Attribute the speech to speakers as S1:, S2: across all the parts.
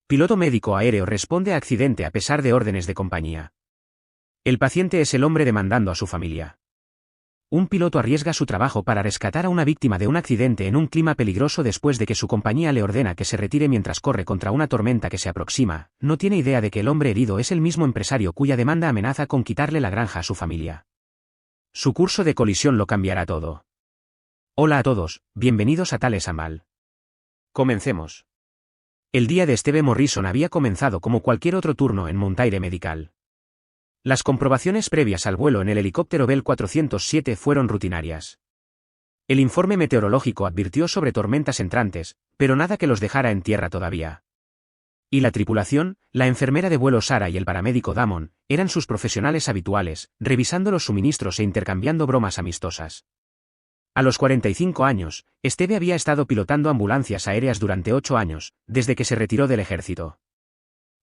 S1: Piloto médico aéreo responde a accidente a pesar de órdenes de compañía. El paciente es el hombre demandando a su familia. Un piloto arriesga su trabajo para rescatar a una víctima de un accidente en un clima peligroso después de que su compañía le ordena que se retire mientras corre contra una tormenta que se aproxima. No tiene idea de que el hombre herido es el mismo empresario cuya demanda amenaza con quitarle la granja a su familia. Su curso de colisión lo cambiará todo. Hola a todos, bienvenidos a Tales Amal. Comencemos. El día de Steve Morrison había comenzado como cualquier otro turno en Mountaineer Medical. Las comprobaciones previas al vuelo en el helicóptero Bell 407 fueron rutinarias. El informe meteorológico advirtió sobre tormentas entrantes, pero nada que los dejara en tierra todavía. Y la tripulación, la enfermera de vuelo Sarah y el paramédico Damon, eran sus profesionales habituales, revisando los suministros e intercambiando bromas amistosas. A los 45 años, Steve había estado pilotando ambulancias aéreas durante 8 años, desde que se retiró del ejército.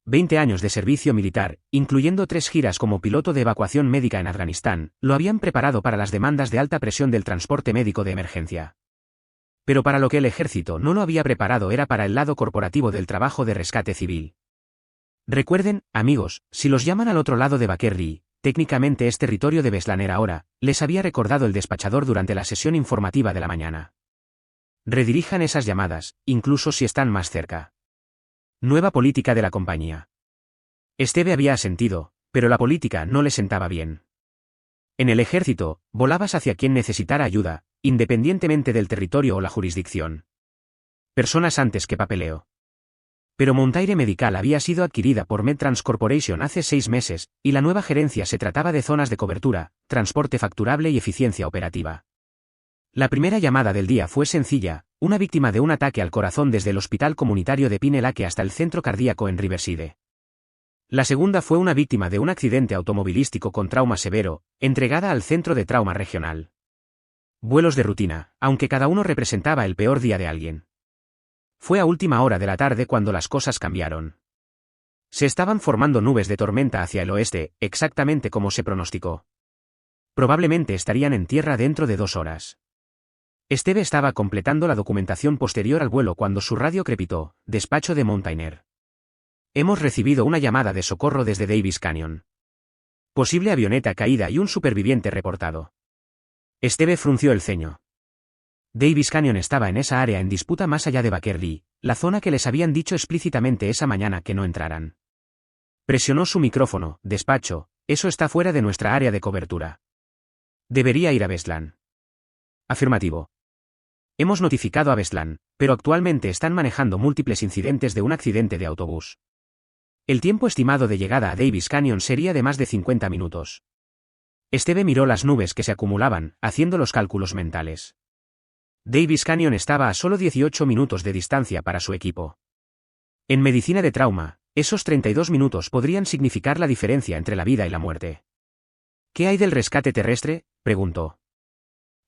S1: 20 años de servicio militar, incluyendo 3 giras como piloto de evacuación médica en Afganistán, lo habían preparado para las demandas de alta presión del transporte médico de emergencia. Pero para lo que el ejército no lo había preparado era para el lado corporativo del trabajo de rescate civil. Recuerden, amigos, si los llaman al otro lado de Bakerry, técnicamente es territorio de Beslaner ahora, les había recordado el despachador durante la sesión informativa de la mañana. Redirijan esas llamadas, incluso si están más cerca. Nueva política de la compañía. Steve había asentido, pero la política no le sentaba bien. En el ejército, volabas hacia quien necesitara ayuda, independientemente del territorio o la jurisdicción. Personas antes que papeleo. Pero Mountaineer Medical había sido adquirida por Medtrans Corporation hace 6 meses, y la nueva gerencia se trataba de zonas de cobertura, transporte facturable y eficiencia operativa. La primera llamada del día fue sencilla, una víctima de un ataque al corazón desde el Hospital Comunitario de Pine Lake hasta el centro cardíaco en Riverside. La segunda fue una víctima de un accidente automovilístico con trauma severo, entregada al Centro de Trauma Regional. Vuelos de rutina, aunque cada uno representaba el peor día de alguien. Fue a última hora de la tarde cuando las cosas cambiaron. Se estaban formando nubes de tormenta hacia el oeste, exactamente como se pronosticó. Probablemente estarían en tierra dentro de 2 horas. Steve estaba completando la documentación posterior al vuelo cuando su radio crepitó: despacho de Mountaineer. Hemos recibido una llamada de socorro desde Davis Canyon. Posible avioneta caída y un superviviente reportado. Steve frunció el ceño. Davis Canyon estaba en esa área en disputa más allá de Bakerly, la zona que les habían dicho explícitamente esa mañana que no entraran. Presionó su micrófono: despacho, eso está fuera de nuestra área de cobertura. Debería ir a Beslan. Afirmativo. Hemos notificado a Beslan, pero actualmente están manejando múltiples incidentes de un accidente de autobús. El tiempo estimado de llegada a Davis Canyon sería de más de 50 minutos. Steve miró las nubes que se acumulaban, haciendo los cálculos mentales. Davis Canyon estaba a solo 18 minutos de distancia para su equipo. En medicina de trauma, esos 32 minutos podrían significar la diferencia entre la vida y la muerte. ¿Qué hay del rescate terrestre?, preguntó.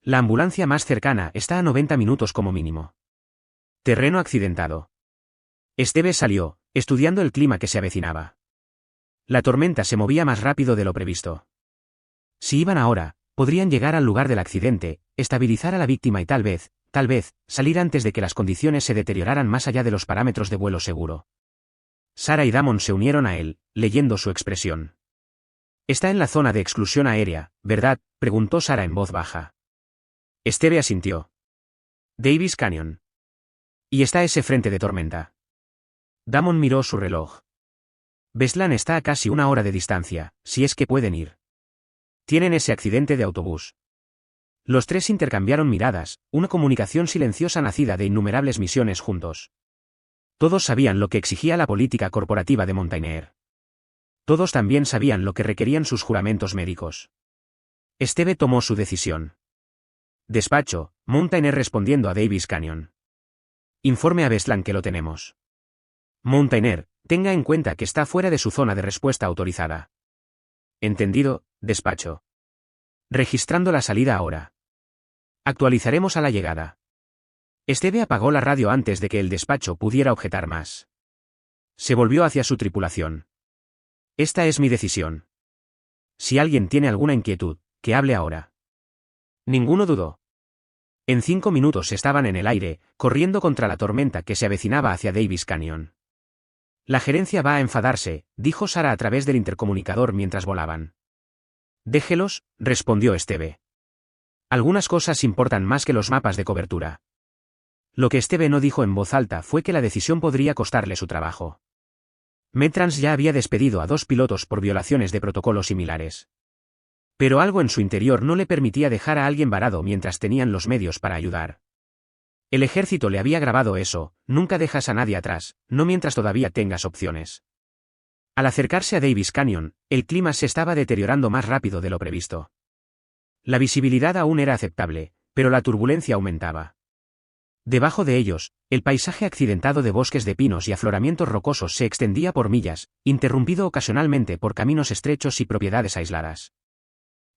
S1: La ambulancia más cercana está a 90 minutos como mínimo. Terreno accidentado. Steve salió, estudiando el clima que se avecinaba. La tormenta se movía más rápido de lo previsto. Si iban ahora, podrían llegar al lugar del accidente, estabilizar a la víctima y tal vez, salir antes de que las condiciones se deterioraran más allá de los parámetros de vuelo seguro. Sarah y Damon se unieron a él, leyendo su expresión. «Está en la zona de exclusión aérea, ¿verdad?», preguntó Sarah en voz baja. Steve asintió. Davis Canyon. ¿Y está ese frente de tormenta? Damon miró su reloj. Beslan está a casi 1 hora de distancia, si es que pueden ir. Tienen ese accidente de autobús. Los 3 intercambiaron miradas, una comunicación silenciosa nacida de innumerables misiones juntos. Todos sabían lo que exigía la política corporativa de Mountaineer. Todos también sabían lo que requerían sus juramentos médicos. Steve tomó su decisión. Despacho, Mountaineer respondiendo a Davis Canyon. Informe a Beslan que lo tenemos. Mountaineer, tenga en cuenta que está fuera de su zona de respuesta autorizada. Entendido, despacho. Registrando la salida ahora. Actualizaremos a la llegada. Steve apagó la radio antes de que el despacho pudiera objetar más. Se volvió hacia su tripulación. Esta es mi decisión. Si alguien tiene alguna inquietud, que hable ahora. Ninguno dudó. En 5 minutos estaban en el aire, corriendo contra la tormenta que se avecinaba hacia Davis Canyon. La gerencia va a enfadarse, dijo Sara a través del intercomunicador mientras volaban. Déjelos, respondió Esteve. Algunas cosas importan más que los mapas de cobertura. Lo que Esteve no dijo en voz alta fue que la decisión podría costarle su trabajo. Metrans ya había despedido a 2 pilotos por violaciones de protocolos similares. Pero algo en su interior no le permitía dejar a alguien varado mientras tenían los medios para ayudar. El ejército le había grabado eso: nunca dejas a nadie atrás, no mientras todavía tengas opciones. Al acercarse a Davis Canyon, el clima se estaba deteriorando más rápido de lo previsto. La visibilidad aún era aceptable, pero la turbulencia aumentaba. Debajo de ellos, el paisaje accidentado de bosques de pinos y afloramientos rocosos se extendía por millas, interrumpido ocasionalmente por caminos estrechos y propiedades aisladas.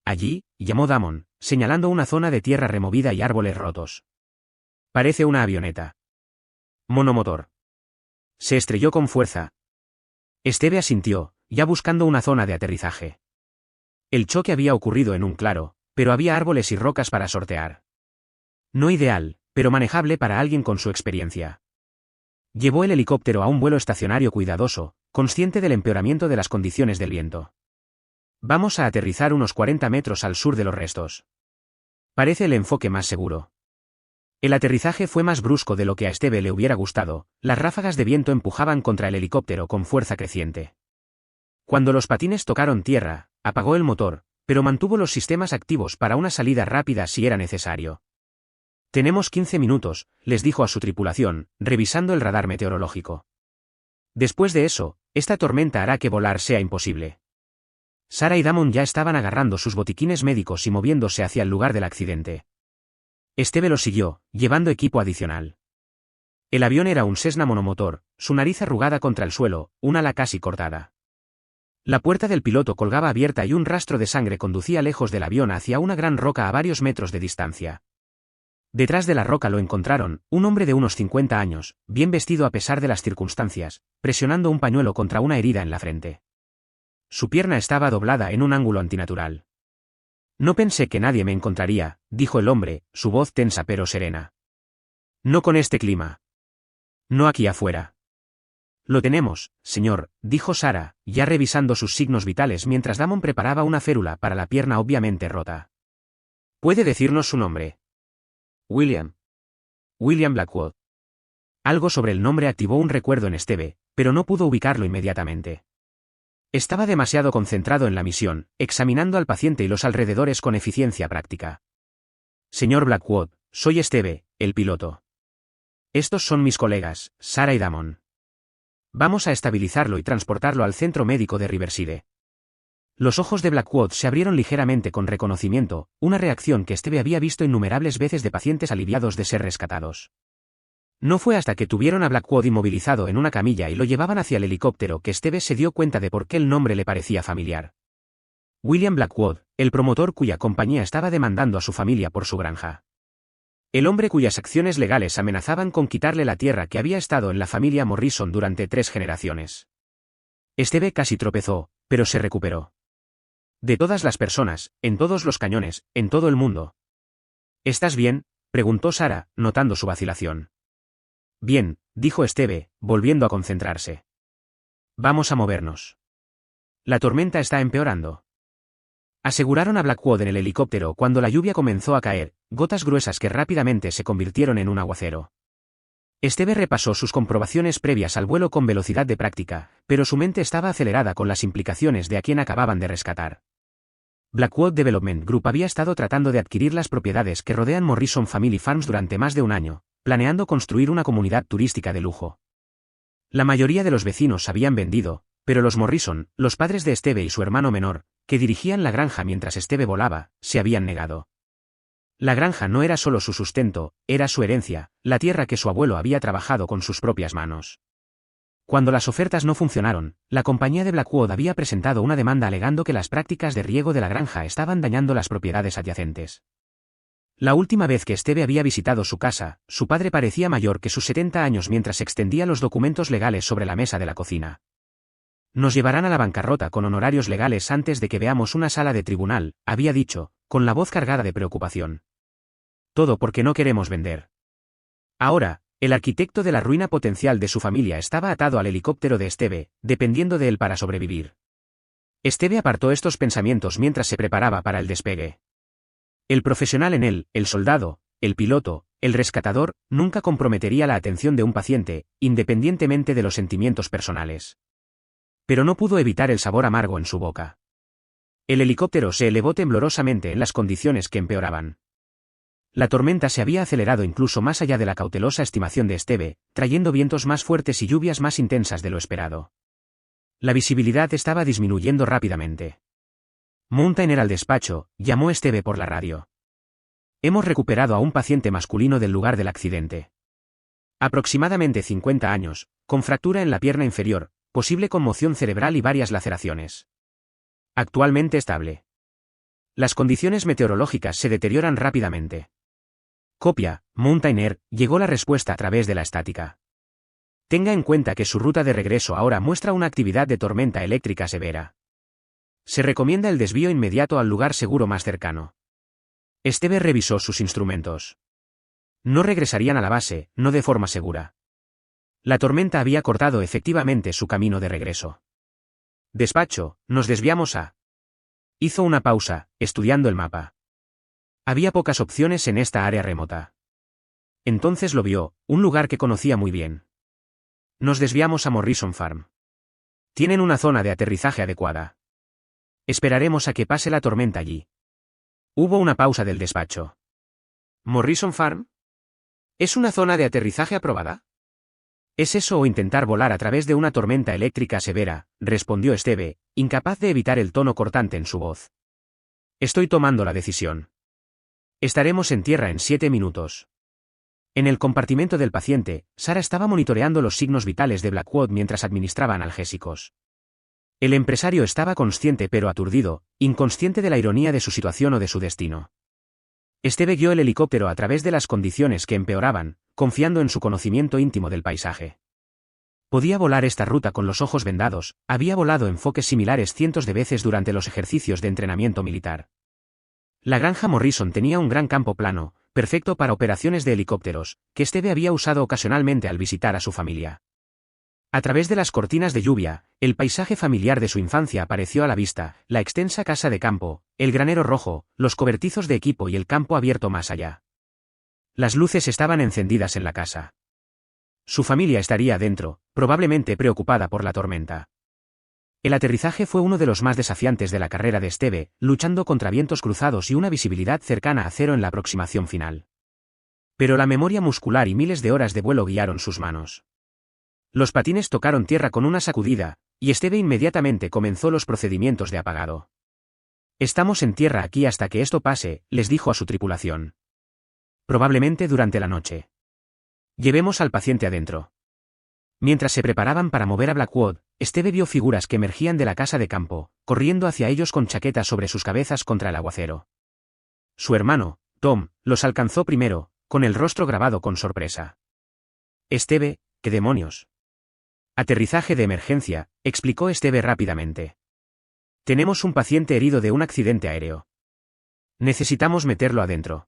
S1: Allí, llamó Damon, señalando una zona de tierra removida y árboles rotos. Parece una avioneta. Monomotor. Se estrelló con fuerza. Esteve asintió, ya buscando una zona de aterrizaje. El choque había ocurrido en un claro, pero había árboles y rocas para sortear. No ideal, pero manejable para alguien con su experiencia. Llevó el helicóptero a un vuelo estacionario cuidadoso, consciente del empeoramiento de las condiciones del viento. Vamos a aterrizar unos 40 metros al sur de los restos. Parece el enfoque más seguro. El aterrizaje fue más brusco de lo que a Esteve le hubiera gustado, las ráfagas de viento empujaban contra el helicóptero con fuerza creciente. Cuando los patines tocaron tierra, apagó el motor, pero mantuvo los sistemas activos para una salida rápida si era necesario. Tenemos 15 minutos, les dijo a su tripulación, revisando el radar meteorológico. Después de eso, esta tormenta hará que volar sea imposible. Sara y Damon ya estaban agarrando sus botiquines médicos y moviéndose hacia el lugar del accidente. Esteve los siguió, llevando equipo adicional. El avión era un Cessna monomotor, su nariz arrugada contra el suelo, un ala casi cortada. La puerta del piloto colgaba abierta y un rastro de sangre conducía lejos del avión hacia una gran roca a varios metros de distancia. Detrás de la roca lo encontraron, un hombre de unos 50 años, bien vestido a pesar de las circunstancias, presionando un pañuelo contra una herida en la frente. Su pierna estaba doblada en un ángulo antinatural. No pensé que nadie me encontraría, dijo el hombre, su voz tensa pero serena. No con este clima. No aquí afuera. Lo tenemos, señor, dijo Sara, ya revisando sus signos vitales mientras Damon preparaba una férula para la pierna obviamente rota. ¿Puede decirnos su nombre? William. William Blackwood. Algo sobre el nombre activó un recuerdo en Esteve, pero no pudo ubicarlo inmediatamente. Estaba demasiado concentrado en la misión, examinando al paciente y los alrededores con eficiencia práctica. Señor Blackwood, soy Esteve, el piloto. Estos son mis colegas, Sara y Damon. Vamos a estabilizarlo y transportarlo al centro médico de Riverside. Los ojos de Blackwood se abrieron ligeramente con reconocimiento, una reacción que Esteve había visto innumerables veces de pacientes aliviados de ser rescatados. No fue hasta que tuvieron a Blackwood inmovilizado en una camilla y lo llevaban hacia el helicóptero que Esteve se dio cuenta de por qué el nombre le parecía familiar. William Blackwood, el promotor cuya compañía estaba demandando a su familia por su granja. El hombre cuyas acciones legales amenazaban con quitarle la tierra que había estado en la familia Morrison durante 3 generaciones. Esteve casi tropezó, pero se recuperó. De todas las personas, en todos los cañones, en todo el mundo. ¿Estás bien?, preguntó Sara, notando su vacilación. Bien, dijo Esteve, volviendo a concentrarse. Vamos a movernos. La tormenta está empeorando. Aseguraron a Blackwood en el helicóptero cuando la lluvia comenzó a caer, gotas gruesas que rápidamente se convirtieron en un aguacero. Esteve repasó sus comprobaciones previas al vuelo con velocidad de práctica, pero su mente estaba acelerada con las implicaciones de a quien acababan de rescatar. Blackwood Development Group había estado tratando de adquirir las propiedades que rodean Morrison Family Farms durante más de un año, planeando construir una comunidad turística de lujo. La mayoría de los vecinos habían vendido, pero los Morrison, los padres de Esteve y su hermano menor, que dirigían la granja mientras Esteve volaba, se habían negado. La granja no era solo su sustento, era su herencia, la tierra que su abuelo había trabajado con sus propias manos. Cuando las ofertas no funcionaron, la compañía de Blackwood había presentado una demanda alegando que las prácticas de riego de la granja estaban dañando las propiedades adyacentes. La última vez que Esteve había visitado su casa, su padre parecía mayor que sus 70 años mientras extendía los documentos legales sobre la mesa de la cocina. Nos llevarán a la bancarrota con honorarios legales antes de que veamos una sala de tribunal, había dicho, con la voz cargada de preocupación. Todo porque no queremos vender. Ahora, El arquitecto de la ruina potencial de su familia estaba atado al helicóptero de Esteve, dependiendo de él para sobrevivir. Esteve apartó estos pensamientos mientras se preparaba para el despegue. El profesional en él, el soldado, el piloto, el rescatador, nunca comprometería la atención de un paciente, independientemente de los sentimientos personales. Pero no pudo evitar el sabor amargo en su boca. El helicóptero se elevó temblorosamente en las condiciones que empeoraban. La tormenta se había acelerado incluso más allá de la cautelosa estimación de Esteve, trayendo vientos más fuertes y lluvias más intensas de lo esperado. La visibilidad estaba disminuyendo rápidamente. Mountainer al despacho, llamó Esteve por la radio. Hemos recuperado a un paciente masculino del lugar del accidente. Aproximadamente 50 años, con fractura en la pierna inferior, posible conmoción cerebral y varias laceraciones. Actualmente estable. Las condiciones meteorológicas se deterioran rápidamente. Copia, Mountainer, llegó la respuesta a través de la estática. Tenga en cuenta que su ruta de regreso ahora muestra una actividad de tormenta eléctrica severa. Se recomienda el desvío inmediato al lugar seguro más cercano. Esteve revisó sus instrumentos. No regresarían a la base, no de forma segura. La tormenta había cortado efectivamente su camino de regreso. Despacho, nos desviamos a... Hizo una pausa, estudiando el mapa. Había pocas opciones en esta área remota. Entonces lo vio, un lugar que conocía muy bien. Nos desviamos a Morrison Farm. Tienen una zona de aterrizaje adecuada. Esperaremos a que pase la tormenta allí. Hubo una pausa del despacho. ¿Morrison Farm? ¿Es una zona de aterrizaje aprobada? ¿Es eso o intentar volar a través de una tormenta eléctrica severa?, respondió Esteve, incapaz de evitar el tono cortante en su voz. Estoy tomando la decisión. Estaremos en tierra en 7 minutos. En el compartimento del paciente, Sara estaba monitoreando los signos vitales de Blackwood mientras administraba analgésicos. El empresario estaba consciente pero aturdido, inconsciente de la ironía de su situación o de su destino. Esteve guió el helicóptero a través de las condiciones que empeoraban, confiando en su conocimiento íntimo del paisaje. Podía volar esta ruta con los ojos vendados, había volado enfoques similares cientos de veces durante los ejercicios de entrenamiento militar. La granja Morrison tenía un gran campo plano, perfecto para operaciones de helicópteros, que Esteve había usado ocasionalmente al visitar a su familia. A través de las cortinas de lluvia, el paisaje familiar de su infancia apareció a la vista, la extensa casa de campo, el granero rojo, los cobertizos de equipo y el campo abierto más allá. Las luces estaban encendidas en la casa. Su familia estaría dentro, probablemente preocupada por la tormenta. El aterrizaje fue uno de los más desafiantes de la carrera de Esteve, luchando contra vientos cruzados y una visibilidad cercana a cero en la aproximación final. Pero la memoria muscular y miles de horas de vuelo guiaron sus manos. Los patines tocaron tierra con una sacudida, y Esteve inmediatamente comenzó los procedimientos de apagado. Estamos en tierra aquí hasta que esto pase, les dijo a su tripulación. Probablemente durante la noche. Llevemos al paciente adentro. Mientras se preparaban para mover a Blackwood, Esteve vio figuras que emergían de la casa de campo, corriendo hacia ellos con chaquetas sobre sus cabezas contra el aguacero. Su hermano, Tom, los alcanzó primero, con el rostro grabado con sorpresa. Esteve, ¿qué demonios? Aterrizaje de emergencia, explicó Esteve rápidamente. Tenemos un paciente herido de un accidente aéreo. Necesitamos meterlo adentro.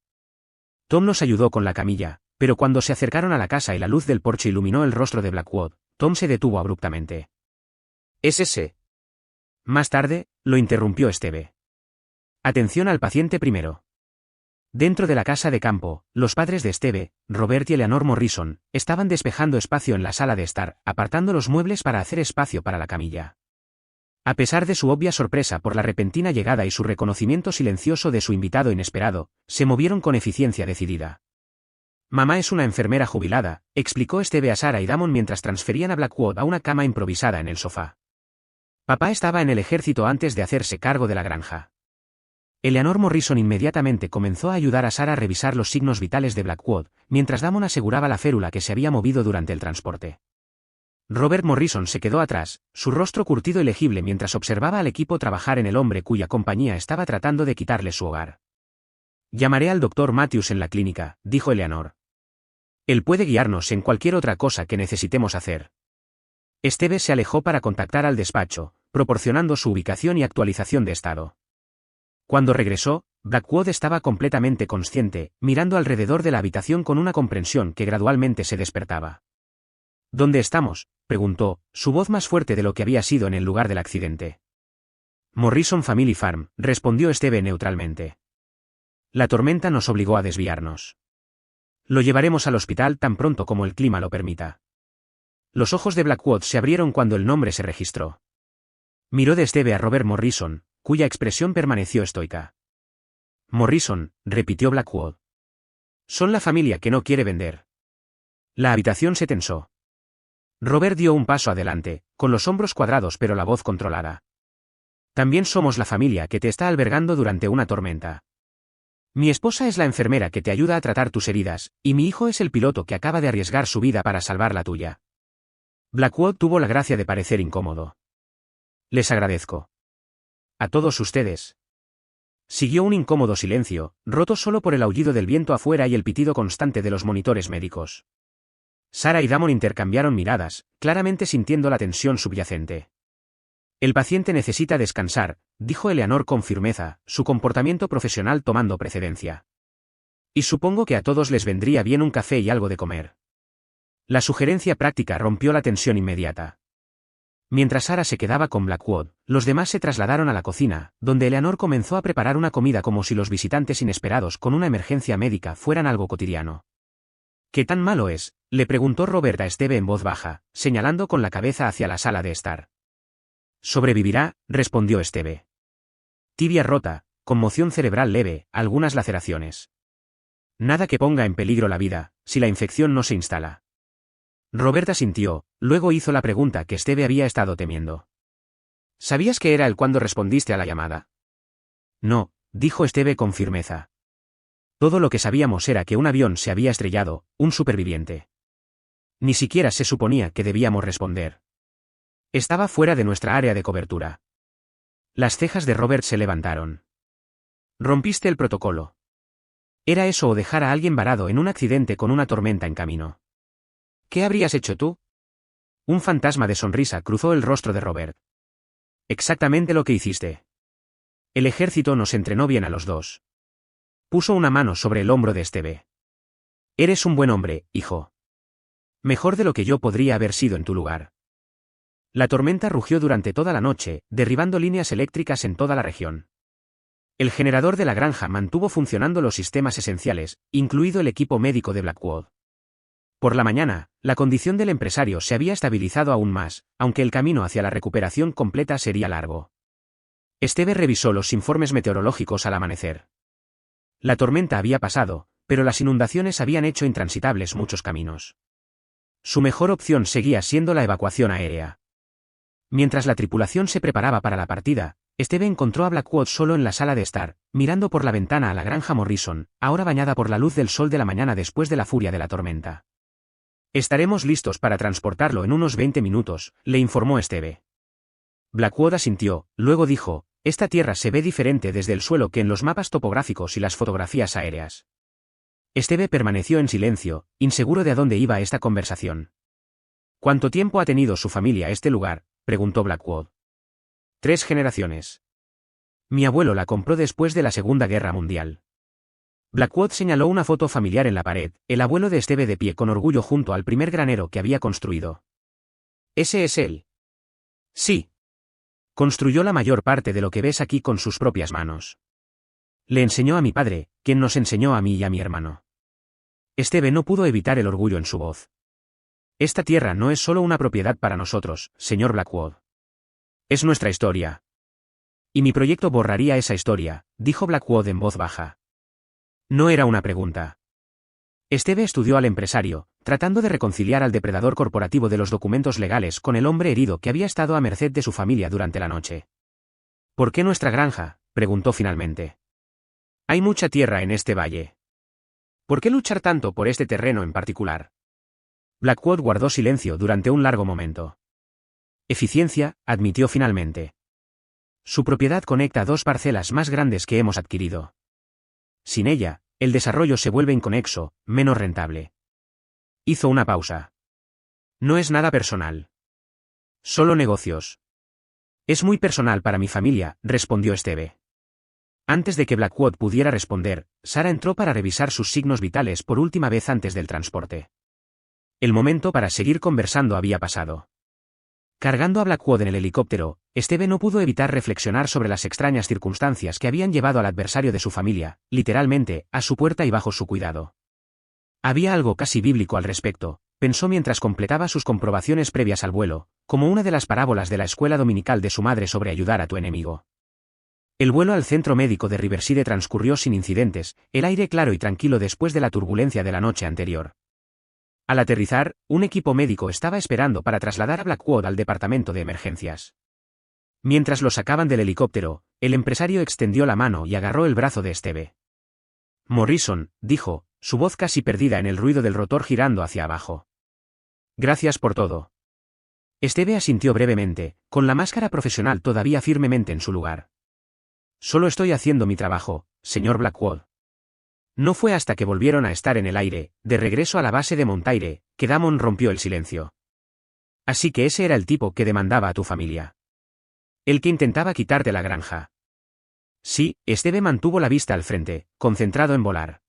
S1: Tom nos ayudó con la camilla, pero cuando se acercaron a la casa y la luz del porche iluminó el rostro de Blackwood, Tom se detuvo abruptamente. ¿Es ese? Más tarde, lo interrumpió Esteve. Atención al paciente primero. Dentro de la casa de campo, los padres de Esteve, Robert y Eleanor Morrison, estaban despejando espacio en la sala de estar, apartando los muebles para hacer espacio para la camilla. A pesar de su obvia sorpresa por la repentina llegada y su reconocimiento silencioso de su invitado inesperado, se movieron con eficiencia decidida. Mamá es una enfermera jubilada, explicó Esteve a Sara y Damon mientras transferían a Blackwood a una cama improvisada en el sofá. Papá estaba en el ejército antes de hacerse cargo de la granja. Eleanor Morrison inmediatamente comenzó a ayudar a Sara a revisar los signos vitales de Blackwood, mientras Damon aseguraba la férula que se había movido durante el transporte. Robert Morrison se quedó atrás, su rostro curtido y legible mientras observaba al equipo trabajar en el hombre cuya compañía estaba tratando de quitarle su hogar. Llamaré al Dr. Matthews en la clínica, dijo Eleanor. Él puede guiarnos en cualquier otra cosa que necesitemos hacer. Esteve se alejó para contactar al despacho, proporcionando su ubicación y actualización de estado. Cuando regresó, Blackwood estaba completamente consciente, mirando alrededor de la habitación con una comprensión que gradualmente se despertaba. ¿Dónde estamos?, preguntó, su voz más fuerte de lo que había sido en el lugar del accidente. Morrison Family Farm, respondió Steve neutralmente. La tormenta nos obligó a desviarnos. Lo llevaremos al hospital tan pronto como el clima lo permita. Los ojos de Blackwood se abrieron cuando el nombre se registró. Miró de Steve a Robert Morrison, cuya expresión permaneció estoica. Morrison, repitió Blackwood. Son la familia que no quiere vender. La habitación se tensó. Robert dio un paso adelante, con los hombros cuadrados pero la voz controlada. También somos la familia que te está albergando durante una tormenta. Mi esposa es la enfermera que te ayuda a tratar tus heridas, y mi hijo es el piloto que acaba de arriesgar su vida para salvar la tuya. Blackwood tuvo la gracia de parecer incómodo. Les agradezco. A todos ustedes. Siguió un incómodo silencio, roto solo por el aullido del viento afuera y el pitido constante de los monitores médicos. Sarah y Damon intercambiaron miradas, claramente sintiendo la tensión subyacente. El paciente necesita descansar, dijo Eleanor con firmeza, su comportamiento profesional tomando precedencia. Y supongo que a todos les vendría bien un café y algo de comer. La sugerencia práctica rompió la tensión inmediata. Mientras Sarah se quedaba con Blackwood, los demás se trasladaron a la cocina, donde Eleanor comenzó a preparar una comida como si los visitantes inesperados con una emergencia médica fueran algo cotidiano. ¿Qué tan malo es?, le preguntó Robert a Steve en voz baja, señalando con la cabeza hacia la sala de estar. Sobrevivirá, respondió Steve. Tibia rota, conmoción cerebral leve, algunas laceraciones. Nada que ponga en peligro la vida, si la infección no se instala. Robert asintió, luego hizo la pregunta que Steve había estado temiendo. ¿Sabías que era él cuando respondiste a la llamada? No, dijo Steve con firmeza. Todo lo que sabíamos era que un avión se había estrellado, un superviviente. Ni siquiera se suponía que debíamos responder. Estaba fuera de nuestra área de cobertura. Las cejas de Robert se levantaron. Rompiste el protocolo. Era eso o dejar a alguien varado en un accidente con una tormenta en camino. ¿Qué habrías hecho tú? Un fantasma de sonrisa cruzó el rostro de Robert. Exactamente lo que hiciste. El ejército nos entrenó bien a los dos. Puso una mano sobre el hombro de Steve. Eres un buen hombre, hijo. Mejor de lo que yo podría haber sido en tu lugar. La tormenta rugió durante toda la noche, derribando líneas eléctricas en toda la región. El generador de la granja mantuvo funcionando los sistemas esenciales, incluido el equipo médico de Blackwood. Por la mañana, la condición del empresario se había estabilizado aún más, aunque el camino hacia la recuperación completa sería largo. Steve revisó los informes meteorológicos al amanecer. La tormenta había pasado, pero las inundaciones habían hecho intransitables muchos caminos. Su mejor opción seguía siendo la evacuación aérea. Mientras la tripulación se preparaba para la partida, Steve encontró a Blackwood solo en la sala de estar, mirando por la ventana a la granja Morrison, ahora bañada por la luz del sol de la mañana después de la furia de la tormenta. Estaremos listos para transportarlo en unos 20 minutos, le informó Steve. Blackwood asintió, luego dijo, esta tierra se ve diferente desde el suelo que en los mapas topográficos y las fotografías aéreas. Steve permaneció en silencio, inseguro de a dónde iba esta conversación. ¿Cuánto tiempo ha tenido su familia este lugar?, preguntó Blackwood. 3 generaciones. Mi abuelo la compró después de la Segunda Guerra Mundial. Blackwood señaló una foto familiar en la pared, el abuelo de Steve de pie con orgullo junto al primer granero que había construido. ¿Ese es él? Sí. Construyó la mayor parte de lo que ves aquí con sus propias manos. Le enseñó a mi padre, quien nos enseñó a mí y a mi hermano. Steve no pudo evitar el orgullo en su voz. Esta tierra no es solo una propiedad para nosotros, señor Blackwood. Es nuestra historia. Y mi proyecto borraría esa historia, dijo Blackwood en voz baja. No era una pregunta. Steve estudió al empresario, tratando de reconciliar al depredador corporativo de los documentos legales con el hombre herido que había estado a merced de su familia durante la noche. ¿Por qué nuestra granja?, preguntó finalmente. Hay mucha tierra en este valle. ¿Por qué luchar tanto por este terreno en particular? Blackwood guardó silencio durante un largo momento. Eficiencia, admitió finalmente. Su propiedad conecta 2 parcelas más grandes que hemos adquirido. Sin ella, el desarrollo se vuelve inconexo, menos rentable. Hizo una pausa. No es nada personal. Solo negocios. Es muy personal para mi familia, respondió Steve. Antes de que Blackwood pudiera responder, Sarah entró para revisar sus signos vitales por última vez antes del transporte. El momento para seguir conversando había pasado. Cargando a Blackwood en el helicóptero, Steve no pudo evitar reflexionar sobre las extrañas circunstancias que habían llevado al adversario de su familia, literalmente, a su puerta y bajo su cuidado. Había algo casi bíblico al respecto, pensó mientras completaba sus comprobaciones previas al vuelo, como una de las parábolas de la escuela dominical de su madre sobre ayudar a tu enemigo. El vuelo al centro médico de Riverside transcurrió sin incidentes, el aire claro y tranquilo después de la turbulencia de la noche anterior. Al aterrizar, un equipo médico estaba esperando para trasladar a Blackwood al departamento de emergencias. Mientras lo sacaban del helicóptero, el empresario extendió la mano y agarró el brazo de Steve. Morrison, dijo, su voz casi perdida en el ruido del rotor girando hacia abajo. Gracias por todo. Steve asintió brevemente, con la máscara profesional todavía firmemente en su lugar. Solo estoy haciendo mi trabajo, señor Blackwood. No fue hasta que volvieron a estar en el aire, de regreso a la base de Montaire, que Damon rompió el silencio. Así que ese era el tipo que demandaba a tu familia. El que intentaba quitarte la granja. Sí, Steve mantuvo la vista al frente, concentrado en volar.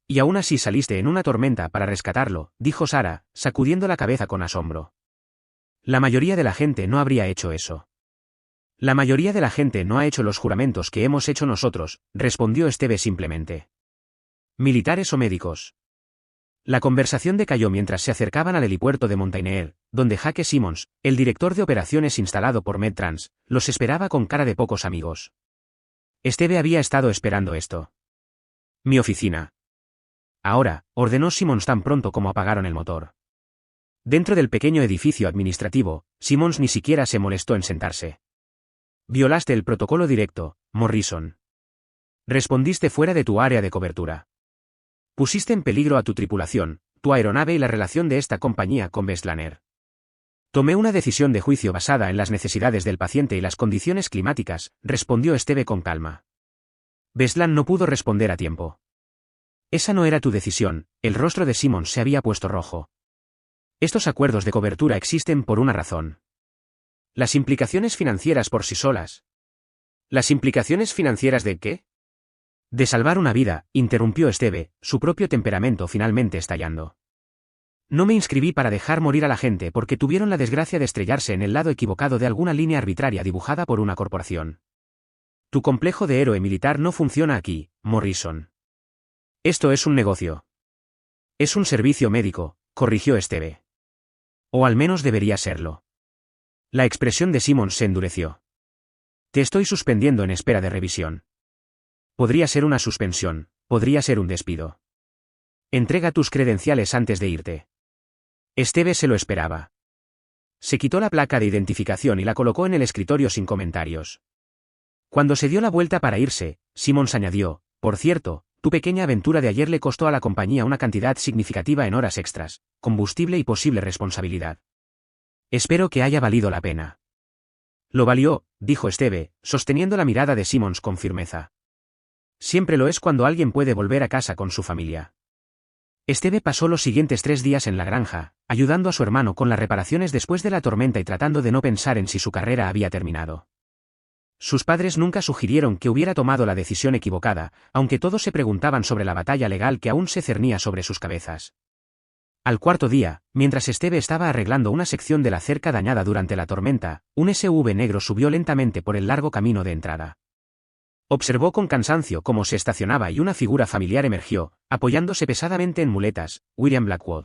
S1: Y aún así saliste en una tormenta para rescatarlo, dijo Sarah, sacudiendo la cabeza con asombro. La mayoría de la gente no habría hecho eso. La mayoría de la gente no ha hecho los juramentos que hemos hecho nosotros, respondió Steve simplemente. ¿Militares o médicos? La conversación decayó mientras se acercaban al helipuerto de Montaigne, donde Jake Simmons, el director de operaciones instalado por Medtrans, los esperaba con cara de pocos amigos. Steve había estado esperando esto. Mi oficina. Ahora, ordenó Simmons tan pronto como apagaron el motor. Dentro del pequeño edificio administrativo, Simmons ni siquiera se molestó en sentarse. Violaste el protocolo directo, Morrison. Respondiste fuera de tu área de cobertura. Pusiste en peligro a tu tripulación, tu aeronave y la relación de esta compañía con Bestlaner. Tomé una decisión de juicio basada en las necesidades del paciente y las condiciones climáticas, respondió Steve con calma. Bestlan no pudo responder a tiempo. Esa no era tu decisión, el rostro de Simmons se había puesto rojo. Estos acuerdos de cobertura existen por una razón. Las implicaciones financieras por sí solas. ¿Las implicaciones financieras de qué? De salvar una vida, interrumpió Steve, su propio temperamento finalmente estallando. No me inscribí para dejar morir a la gente porque tuvieron la desgracia de estrellarse en el lado equivocado de alguna línea arbitraria dibujada por una corporación. Tu complejo de héroe militar no funciona aquí, Morrison. Esto es un negocio. Es un servicio médico, corrigió Steve. O al menos debería serlo. La expresión de Simmons se endureció. Te estoy suspendiendo en espera de revisión. Podría ser una suspensión, podría ser un despido. Entrega tus credenciales antes de irte. Steve se lo esperaba. Se quitó la placa de identificación y la colocó en el escritorio sin comentarios. Cuando se dio la vuelta para irse, Simmons añadió, por cierto, tu pequeña aventura de ayer le costó a la compañía una cantidad significativa en horas extras, combustible y posible responsabilidad. Espero que haya valido la pena. Lo valió, dijo Steve, sosteniendo la mirada de Simmons con firmeza. Siempre lo es cuando alguien puede volver a casa con su familia. Steve pasó los siguientes 3 días en la granja, ayudando a su hermano con las reparaciones después de la tormenta y tratando de no pensar en si su carrera había terminado. Sus padres nunca sugirieron que hubiera tomado la decisión equivocada, aunque todos se preguntaban sobre la batalla legal que aún se cernía sobre sus cabezas. Al cuarto día, mientras Steve estaba arreglando una sección de la cerca dañada durante la tormenta, un SUV negro subió lentamente por el largo camino de entrada. Observó con cansancio cómo se estacionaba y una figura familiar emergió, apoyándose pesadamente en muletas, William Blackwood.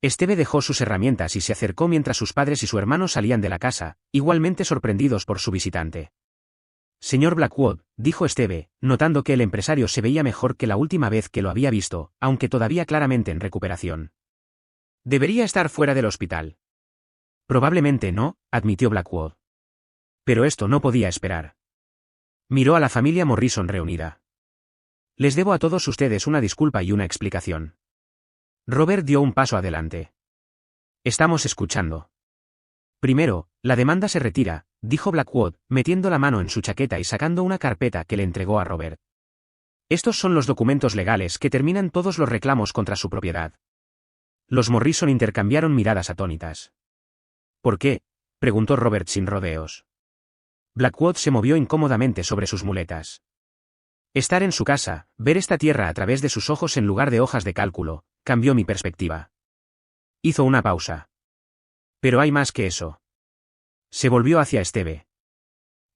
S1: Steve dejó sus herramientas y se acercó mientras sus padres y su hermano salían de la casa, igualmente sorprendidos por su visitante. Señor Blackwood, dijo Steve, notando que el empresario se veía mejor que la última vez que lo había visto, aunque todavía claramente en recuperación. Debería estar fuera del hospital. Probablemente no, admitió Blackwood. Pero esto no podía esperar. Miró a la familia Morrison reunida. Les debo a todos ustedes una disculpa y una explicación. Robert dio un paso adelante. Estamos escuchando. Primero, la demanda se retira, dijo Blackwood, metiendo la mano en su chaqueta y sacando una carpeta que le entregó a Robert. Estos son los documentos legales que terminan todos los reclamos contra su propiedad. Los Morrison intercambiaron miradas atónitas. ¿Por qué?, preguntó Robert sin rodeos. Blackwood se movió incómodamente sobre sus muletas. Estar en su casa, ver esta tierra a través de sus ojos en lugar de hojas de cálculo, cambió mi perspectiva. Hizo una pausa. Pero hay más que eso. Se volvió hacia Esteve.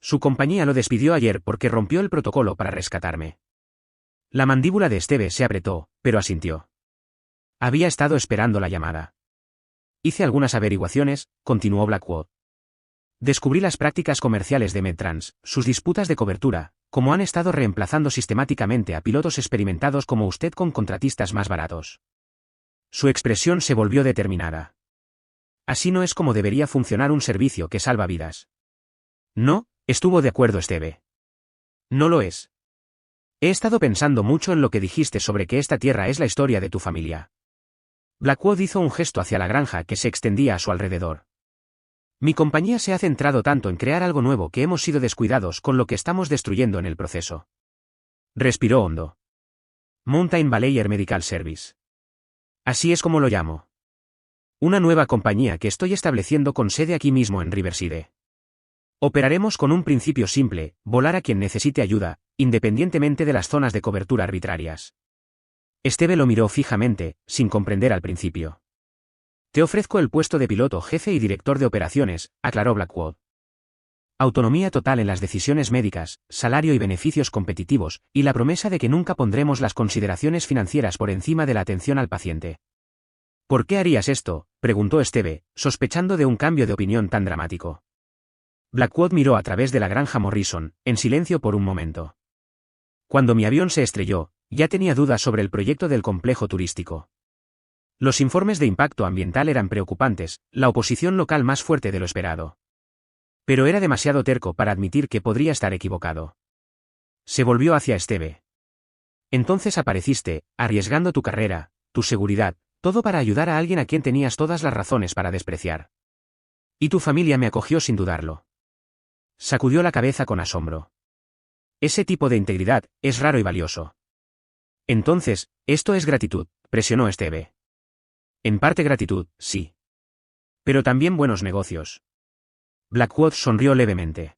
S1: Su compañía lo despidió ayer porque rompió el protocolo para rescatarme. La mandíbula de Esteve se apretó, pero asintió. Había estado esperando la llamada. Hice algunas averiguaciones, continuó Blackwood. Descubrí las prácticas comerciales de Medtrans, sus disputas de cobertura, cómo han estado reemplazando sistemáticamente a pilotos experimentados como usted con contratistas más baratos. Su expresión se volvió determinada. Así no es como debería funcionar un servicio que salva vidas. No, estuvo de acuerdo Esteve. No lo es. He estado pensando mucho en lo que dijiste sobre que esta tierra es la historia de tu familia. Blackwood hizo un gesto hacia la granja que se extendía a su alrededor. Mi compañía se ha centrado tanto en crear algo nuevo que hemos sido descuidados con lo que estamos destruyendo en el proceso. Respiró hondo. Mountain Valley Air Medical Service. Así es como lo llamo. Una nueva compañía que estoy estableciendo con sede aquí mismo en Riverside. Operaremos con un principio simple, volar a quien necesite ayuda, independientemente de las zonas de cobertura arbitrarias. Esteve lo miró fijamente, sin comprender al principio. Te ofrezco el puesto de piloto jefe y director de operaciones, aclaró Blackwood. Autonomía total en las decisiones médicas, salario y beneficios competitivos, y la promesa de que nunca pondremos las consideraciones financieras por encima de la atención al paciente. ¿Por qué harías esto?, preguntó Esteve, sospechando de un cambio de opinión tan dramático. Blackwood miró a través de la granja Morrison, en silencio por un momento. Cuando mi avión se estrelló, ya tenía dudas sobre el proyecto del complejo turístico. Los informes de impacto ambiental eran preocupantes, la oposición local más fuerte de lo esperado. Pero era demasiado terco para admitir que podría estar equivocado. Se volvió hacia Esteve. Entonces apareciste, arriesgando tu carrera, tu seguridad, todo para ayudar a alguien a quien tenías todas las razones para despreciar. Y tu familia me acogió sin dudarlo. Sacudió la cabeza con asombro. Ese tipo de integridad es raro y valioso. Entonces, esto es gratitud, presionó Esteve. En parte gratitud, sí. Pero también buenos negocios. Blackwood sonrió levemente.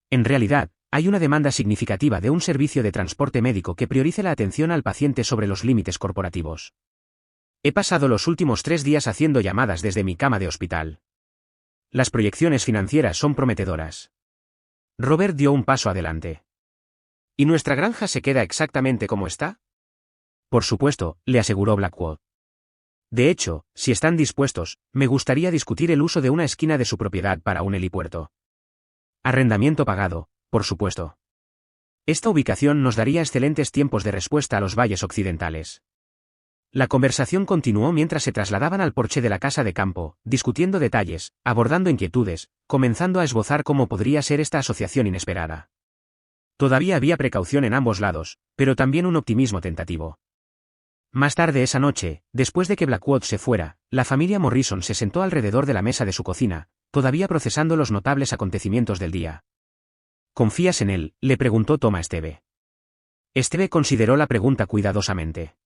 S1: En realidad, hay una demanda significativa de un servicio de transporte médico que priorice la atención al paciente sobre los límites corporativos. He pasado los últimos 3 días haciendo llamadas desde mi cama de hospital. Las proyecciones financieras son prometedoras. Robert dio un paso adelante. ¿Y nuestra granja se queda exactamente como está? Por supuesto, le aseguró Blackwood. De hecho, si están dispuestos, me gustaría discutir el uso de una esquina de su propiedad para un helipuerto. Arrendamiento pagado, por supuesto. Esta ubicación nos daría excelentes tiempos de respuesta a los valles occidentales. La conversación continuó mientras se trasladaban al porche de la casa de campo, discutiendo detalles, abordando inquietudes, comenzando a esbozar cómo podría ser esta asociación inesperada. Todavía había precaución en ambos lados, pero también un optimismo tentativo. Más tarde esa noche, después de que Blackwood se fuera, la familia Morrison se sentó alrededor de la mesa de su cocina, todavía procesando los notables acontecimientos del día. ¿Confías en él?, le preguntó Tom a Esteve. Esteve consideró la pregunta cuidadosamente.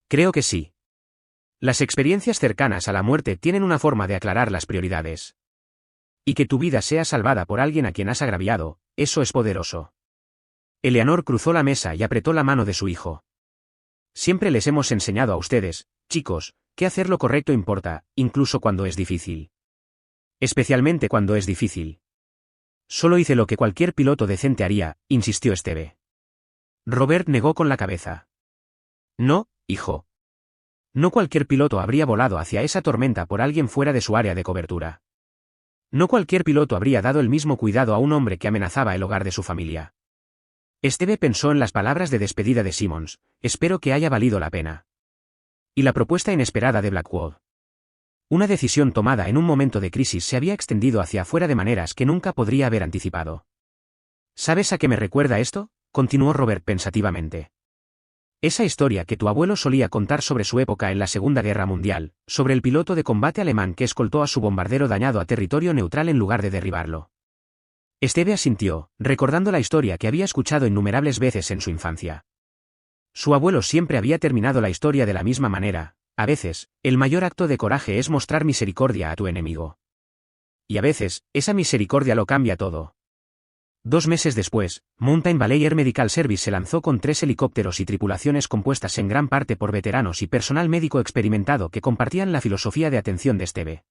S1: Creo que sí. Las experiencias cercanas a la muerte tienen una forma de aclarar las prioridades. Y que tu vida sea salvada por alguien a quien has agraviado, eso es poderoso. Eleanor cruzó la mesa y apretó la mano de su hijo. Siempre les hemos enseñado a ustedes, chicos, que hacer lo correcto importa, incluso cuando es difícil. Especialmente cuando es difícil. Solo hice lo que cualquier piloto decente haría, insistió Esteve. Robert negó con la cabeza. No, hijo. No cualquier piloto habría volado hacia esa tormenta por alguien fuera de su área de cobertura. No cualquier piloto habría dado el mismo cuidado a un hombre que amenazaba el hogar de su familia. Esteve pensó en las palabras de despedida de Simmons, espero que haya valido la pena. Y la propuesta inesperada de Blackwood. Una decisión tomada en un momento de crisis se había extendido hacia afuera de maneras que nunca podría haber anticipado. ¿Sabes a qué me recuerda esto?, continuó Robert pensativamente. Esa historia que tu abuelo solía contar sobre su época en la Segunda Guerra Mundial, sobre el piloto de combate alemán que escoltó a su bombardero dañado a territorio neutral en lugar de derribarlo. Esteve asintió, recordando la historia que había escuchado innumerables veces en su infancia. Su abuelo siempre había terminado la historia de la misma manera: a veces, el mayor acto de coraje es mostrar misericordia a tu enemigo. Y a veces, esa misericordia lo cambia todo. 2 meses después, Mountain Valley Air Medical Service se lanzó con 3 helicópteros y tripulaciones compuestas en gran parte por veteranos y personal médico experimentado que compartían la filosofía de atención de Steve.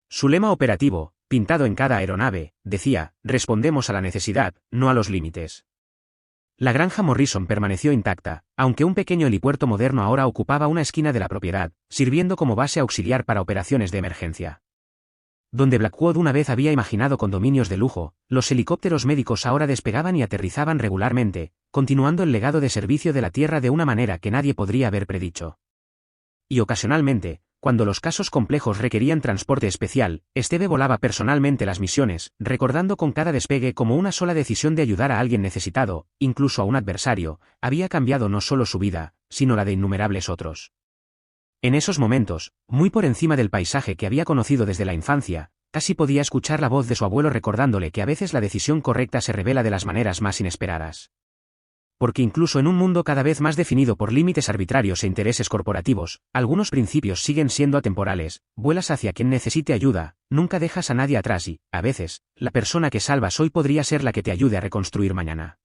S1: Su lema operativo, pintado en cada aeronave, decía: respondemos a la necesidad, no a los límites. La granja Morrison permaneció intacta, aunque un pequeño helipuerto moderno ahora ocupaba una esquina de la propiedad, sirviendo como base auxiliar para operaciones de emergencia. Donde Blackwood una vez había imaginado condominios de lujo, los helicópteros médicos ahora despegaban y aterrizaban regularmente, continuando el legado de servicio de la Tierra de una manera que nadie podría haber predicho. Y ocasionalmente, cuando los casos complejos requerían transporte especial, Steve volaba personalmente las misiones, recordando con cada despegue cómo una sola decisión de ayudar a alguien necesitado, incluso a un adversario, había cambiado no solo su vida, sino la de innumerables otros. En esos momentos, muy por encima del paisaje que había conocido desde la infancia, casi podía escuchar la voz de su abuelo recordándole que a veces la decisión correcta se revela de las maneras más inesperadas. Porque incluso en un mundo cada vez más definido por límites arbitrarios e intereses corporativos, algunos principios siguen siendo atemporales: vuelas hacia quien necesite ayuda, nunca dejas a nadie atrás y, a veces, la persona que salvas hoy podría ser la que te ayude a reconstruir mañana.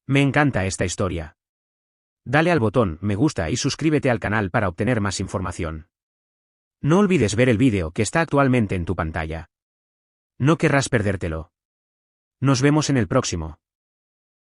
S1: Me encanta esta historia. Dale al botón me gusta y suscríbete al canal para obtener más información. No olvides ver el vídeo que está actualmente en tu pantalla. No querrás perdértelo. Nos vemos en el próximo.